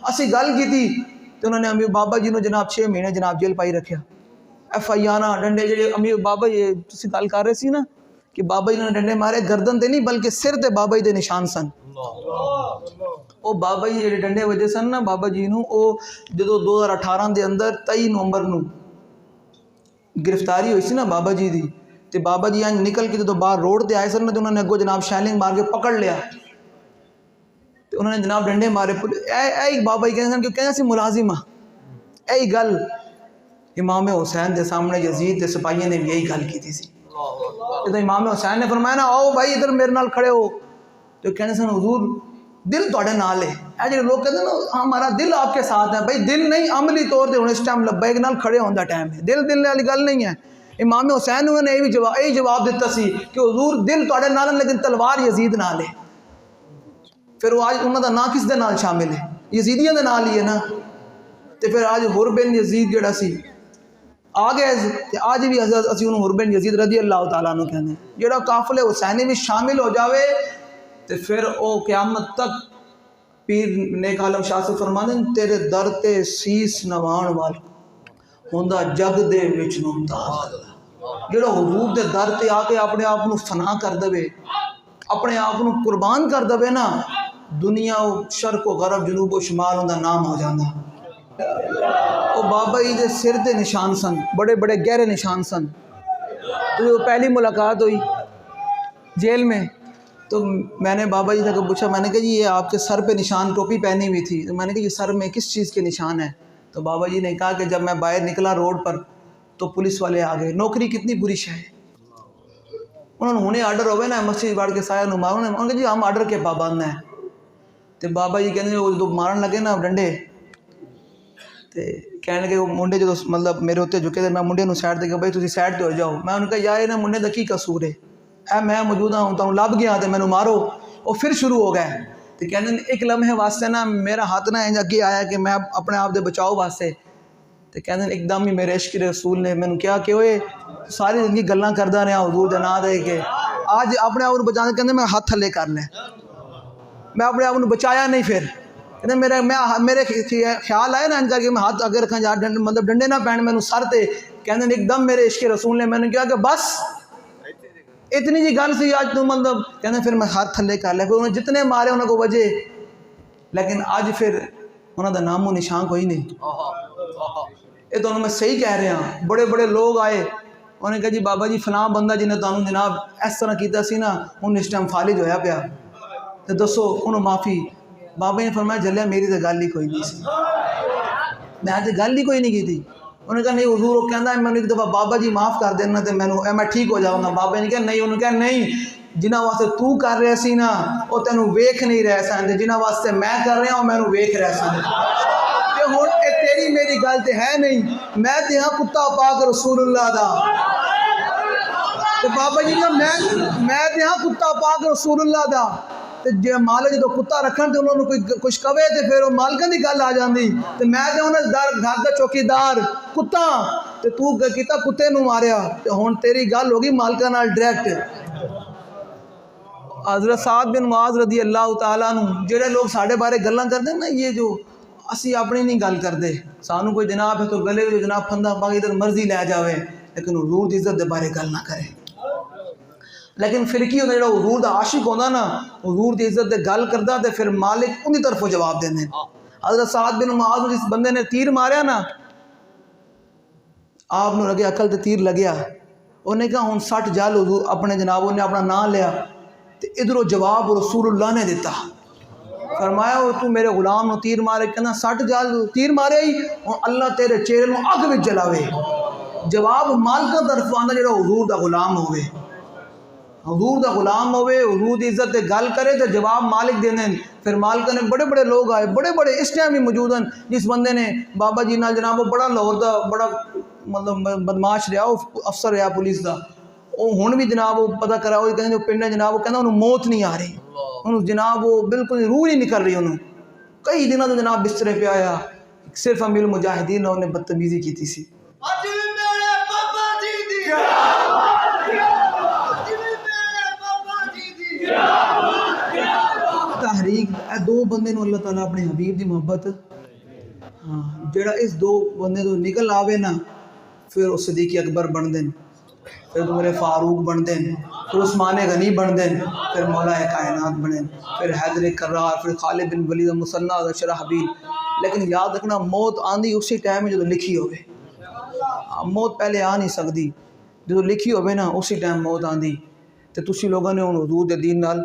اسی گل کی تھی تو انہوں نے امیر بابا جی نے جناب 6 مہینے جناب جیل پائی رکھیا. ایف آئی آر ڈنڈے جڑے امیر بابا جی تسی گل کر رہے سی نا کہ بابا جی نے ڈنڈے مارے گردن تے نہیں بلکہ سر تے بابا جی دے نشان سن. او بابا جی جڑے ڈنڈے وجے سن نا بابا جی نو او جدو 2018 دے اندر 23 نومبر نو گرفتاری ہوئی سی نا بابا جی دی تے بابا جی انج نکل کے جدو باہر روڈ تے آئے سن تے انہوں نے اگوں جناب شیلنگ مار کے پکڑ لیا تے انہوں نے جناب ڈنڈے مارے. اے بابا جی کہندے سن کہ کہندے سی ملازم اے گل امام حسین دے سامنے یزید دے سپاہیاں نے بھی یہی گل کی تھی سی. جدو امام حسین نے فرمایا نا آؤ بھائی ادھر میرے نال کھڑے ہو تو کہنے سن حضور دل تواڈے نال ہے. اے جڑے لوگ کہتے ہیں نا ہمارا دل آپ کے ساتھ ہے, بھائی دل نہیں عملی طور تے ہن اس ٹائم لبیک نال کھڑے ہون دا ٹائم ہے, دل والی گل نہیں ہے. امام حسین نے یہی جواب دیتا سی کہ حضور دل تواڈے نال ہے لیکن تلوار یزید نال ہے. پھر وہ آج انہاں دا نام کس دے نال شامل ہے؟ یزیدیاں دے نال ہی ہے نا. تے پھر آج حر بن یزید جڑا سی آ گیا تے آج بھی حضرت اسی انہوں حر بن یزید رضی اللہ تعالیٰ عنہ کہنے جڑا قافلے حسینی بھی شامل ہو جاوے تے پھر او قیامت تک پیر نیک عالم شاہ سے فرمانے تیرے در تے سیس نوان وال ہوندا جگ دے وچ ممتاز. جڑا حضور دے در تے آ کے اپنے آپ نو فنا کر دے, اپنے آپ نو قربان کر دے نا, دنیا و شرق و غرب جنوب و شمال ہوندا نام ہو جاندا. او بابا جی دے سر دے نشان سن, بڑے بڑے گہرے نشان سن. تو پہلی ملاقات ہوئی جیل میں تو میں نے بابا جی سے پوچھا, میں نے کہا جی یہ آپ کے سر پہ نشان ٹوپی پہنی ہوئی تھی, تو میں نے کہا یہ سر میں کس چیز کے نشان ہے؟ تو بابا جی نے کہا کہ جب میں باہر نکلا روڈ پر تو پولیس والے آ گئے. نوکری کتنی بری شے ہے. انہوں نے ہونے آرڈر ہوئے نا مسجد بڑھ کے سایہ نو مارو, انہوں نے کہا جی ہم آرڈر کے پابند ہیں. تو بابا جی کہنے وہ جدو مارن لگے نا ڈنڈے تے کہنے لگے وہ منڈے جدو مطلب میرے ہوتے جھکے تھے, میں منڈے نو سائڈ دے کہ بھائی تسی سائڈ تے ہو جاؤ. میں انہوں نے کہا یار یہ منڈے دا کی قصور ہے, اے میں موجودہ ہوں تاؤں لب گیا تے مینوں مارو. وہ پھر شروع ہو گئے تو کہنے ایک لمحے واسطے نا میرا ہاتھ نہ انج اگے آیا کہ میں اپنے آپ دے بچاؤ واسطے, تو کہنے ایک دم ہی میرے عشق رسول نے مینوں کیا کہ اوئے ساری زندگی گلاں کردا رہا حضور دے نام دے کے آج اپنے آپ کو بچانے کہندے میں ہاتھ تھلے کر لے, میں اپنے آپ کو بچایا نہیں. پھر کہندے میرے خیال آئے نا انجا کہ میں ہاتھ اگر رکھاں جا مطلب ڈنڈے نہ پہن مینوں سر تے, کہندے ایک دم میرے عشق رسول نے مینوں کیا کہ بس اتنی جی گل سی آج تو مطلب کہندے پھر میں ہاتھ تھلے کر لیا. پھر انہوں نے جتنے مارے انہوں کو وجہ, لیکن آج پھر انہوں دا نام و نشان کوئی نہیں. یہ تو انہوں میں صحیح کہہ رہے ہیں. بڑے بڑے لوگ آئے, انہوں نے کہا جی بابا جی فلاں بندہ جنہیں تو انہوں جناب اس طرح کیتا سی نا انہوں اس ٹائم فالج ہویا پیا تو دسو انہوں معافی. بابا جی نے فرمایا جلیا میری تو گل ہی کوئی نہیں سی, میں تو گل ہی کوئی نہیں کی تھی. انہوں نے کہا نہیں حضور وہ کہندا ہے میں ایک دفعہ بابا جی معاف کر دینا تے میں ٹھیک ہو جاؤں گا. بابا جی نے کہا نہیں, انہوں نے کہا نہیں جنہاں واسطے تو کر رہے سی نا وہ تینوں ویکھ نہیں رہ سکتے, جنہاں واسطے میں کر رہا ہوں مینوں ویکھ رہ سکتے. کہ ہن اے تیری میری گل تے ہے نہیں, میں تے ہاں کتا پاک رسول اللہ دا. تو بابا جی نے میں تے ہاں کتا پاک رسول اللہ دا. تے جے مالک جدو کتا رکھن تے انہوں نے کوئی کچھ کہے تے پھر وہ مالکاں دی گل آ جاندی. تے میں تے انہاں گھر دا چوکیدار کتا تے تو کیتا کتے نو ماریا, تے ہن تیری گل ہوگی مالکاں نال ڈائریکٹ. حضرت سعد بن معاذ رضی اللہ تعالیٰ عنہ جڑے لوگ ساڑھے بارے گلاں کردے نا, یہ جو اسی اپنی نہیں گل کردے, سانو کوئی جناب ہے تو گلے جو جناب پھندا باقی ادھر مرضی لے جاوے, لیکن حضور دی عزت دے بارے گل نہ کرے. لیکن فرقی ہوندا جڑا حضور دا عاشق ہوندا نا, حضور دی عزت دے گل کردا تے پھر مالک ان دی طرفوں جواب دیندے. حضرت سعد بن معاذ نوں جس بندے نے تیر ماریا نا, آپ نوں لگے عقل تے تیر لگیا, انہیں کہا ہن 60 جال حضور اپنے جناب نے اپنا نام لیا تے ادھروں جواب رسول اللہ نے دیتا. فرمایا تو میرے غلام نو تیر مارے, کہنا 60 جال تیر مارے ہی اللہ تیرے چہرے نو اگ وچ جلاوے. جواب مالکاں طرف آندا جڑا حضور دا غلام ہوئے, حضور دا غلام ہوئے, حضور دی عزت دے گل کرے تو جواب مالک دینے. پھر مالکاں نے بڑے بڑے لوگ آئے, بڑے بڑے اس ٹائم بھی موجود ہیں. جس بندے نے بابا جی نال جناب وہ بڑا لاہور دا بڑا مطلب بدماش رہا, وہ افسر رہا پولیس دا, وہ ہن بھی جناب وہ پتہ کرا وہ کہندے جو پنڈ جناب وہ کہندا انہوں موت نہیں آ رہی, انہوں جناب وہ بالکل روح نہیں نکل رہی. انہوں کئی دنوں تو جناب بسترے پہ آیا, صرف امیر المجاہدین نے انہیں بدتمیزی کی تھی سی. تحریک دو بندے نو اللہ تعالیٰ اپنے حبیب دی محبت ہاں جڑا اس دو بندے تو نکل آوے نا پھر وہ صدیق اکبر بن دین، پھر عمر فاروق بن دین، پھر عثمان غنی بن دین، پھر مولا کائنات بنیں، پھر حیدر کرار، پھر خالد بن ولید مصنع شرحبیل. لیکن یاد رکھنا موت آندی اسی ٹائم میں جدو لکھی ہوئے. موت پہلے آ نہیں سکتی، جدو لکھی ہوئے نا اسی ٹائم موت آندی. تو تسی لوگوں نے ہن حضور دے دین نال